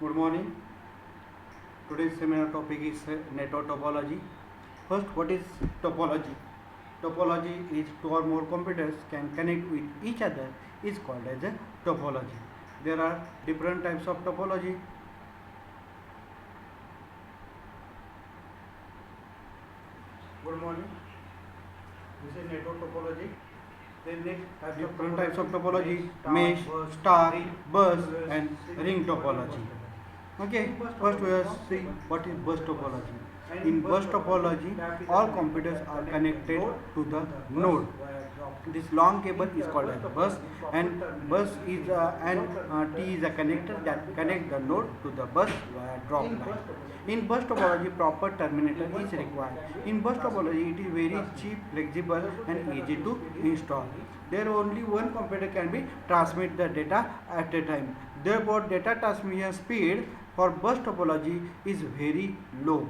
Good morning. Today's seminar topic is network topology. First, what is topology? Topology is two or more computers can connect with each other is called as a topology. There are different types of topology. Good morning. This is network topology. Then next different types of topology: mesh, star, bus, and ring topology. Okay, first we will see what is bus topology. In bus topology, all computers are connected to the node. This long cable is called as bus, and bus is T is a connector that connects the node to the bus via drop line. In bus topology, proper terminator is required. In bus topology, it is very cheap, flexible, and easy to install. There only one computer can be transmit the data at a time. Therefore, data transmission speed for bus topology is very low.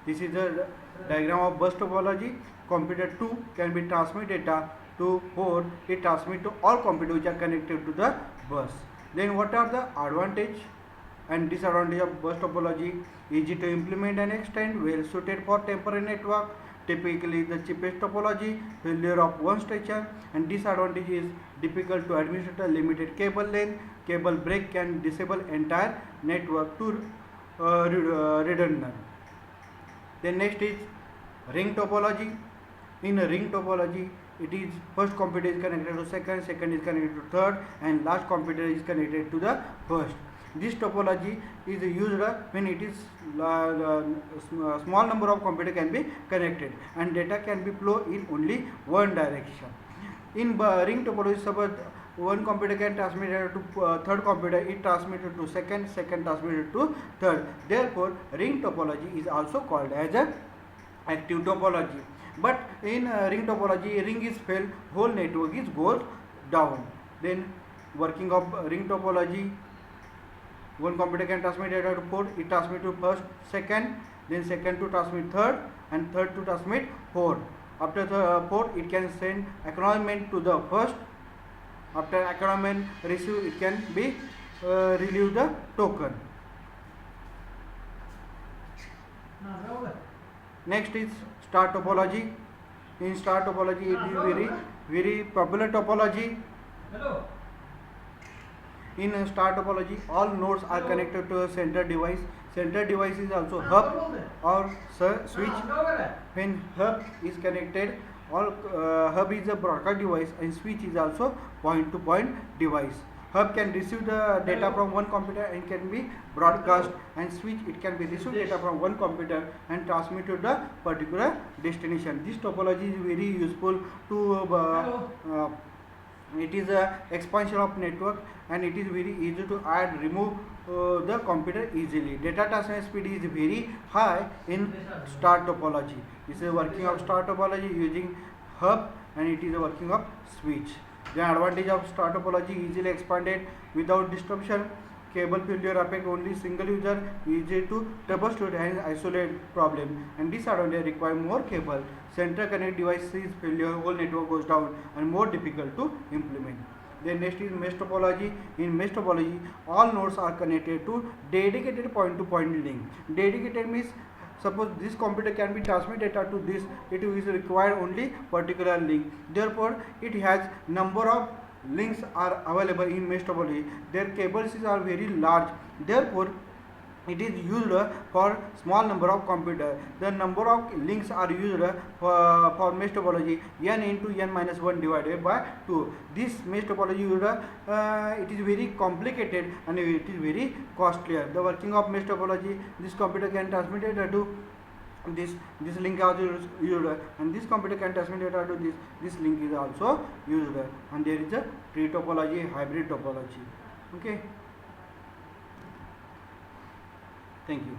This is the diagram of bus topology. Computer 2 can be transmit data to port. It transmit to all computers which are connected to the bus. Then what are the advantage and disadvantage of bus topology? Easy to implement and extend, well suited for temporary network, typically the cheapest topology, failure of one station, and disadvantage is difficult to administer, limited cable length, cable break can disable entire network to redundant. Then next is ring topology. In a ring topology, it is first computer is connected to second, second is connected to third, and last computer is connected to the first. This topology is used when it is small number of computers can be connected and data can be flow in only one direction. In ring topology, suppose one computer can transmit data to third computer, it transmitted to second, second transmitted to third. Therefore, ring topology is also called as a active topology. But in ring topology, ring is failed, whole network is goes down. Then working of ring topology, one computer can transmit data to port, it transmit to first, second, then second to transmit third, and third to transmit fourth. After the port, it can send acknowledgement to the first. After acknowledgement receive, it can be relieve the token. Next is star topology. In star topology, it is very popular topology. In star topology, all nodes are connected to a center device. Center device is also hub or switch. When hub is connected, all hub is a broadcast device and switch is also point-to-point device. Hub can receive the data from one computer and can be broadcast, and switch it can be receive data from one computer and transmit to the particular destination. This topology is very useful to it is a expansion of network, and it is very easy to add, remove the computer easily. Data transmission speed is very high in star topology. This is a working of star topology using hub, and it is a working of switch. The advantage of star topology: easily expanded without disruption. Cable failure affect only single user, easy to troubleshoot and isolate problem. And disadvantage: require more cable. Center connect devices failure, whole network goes down and more difficult to implement. Then next is mesh topology. In mesh topology, all nodes are connected to dedicated point-to-point link. Dedicated means suppose this computer can be transmit data to this, it is required only particular link. Therefore, it has number of links are available in mesh topology. Their cables are very large. Therefore, it is used for small number of computers. The number of links are used for mesh topology n into n minus 1 divided by 2. This mesh topology used, it is very complicated and it is very costlier. The working of mesh topology: this computer can transmit data to this link is also used, and this computer can transmit data to this link is also used, and there is a tree topology, hybrid topology. Okay. Thank you.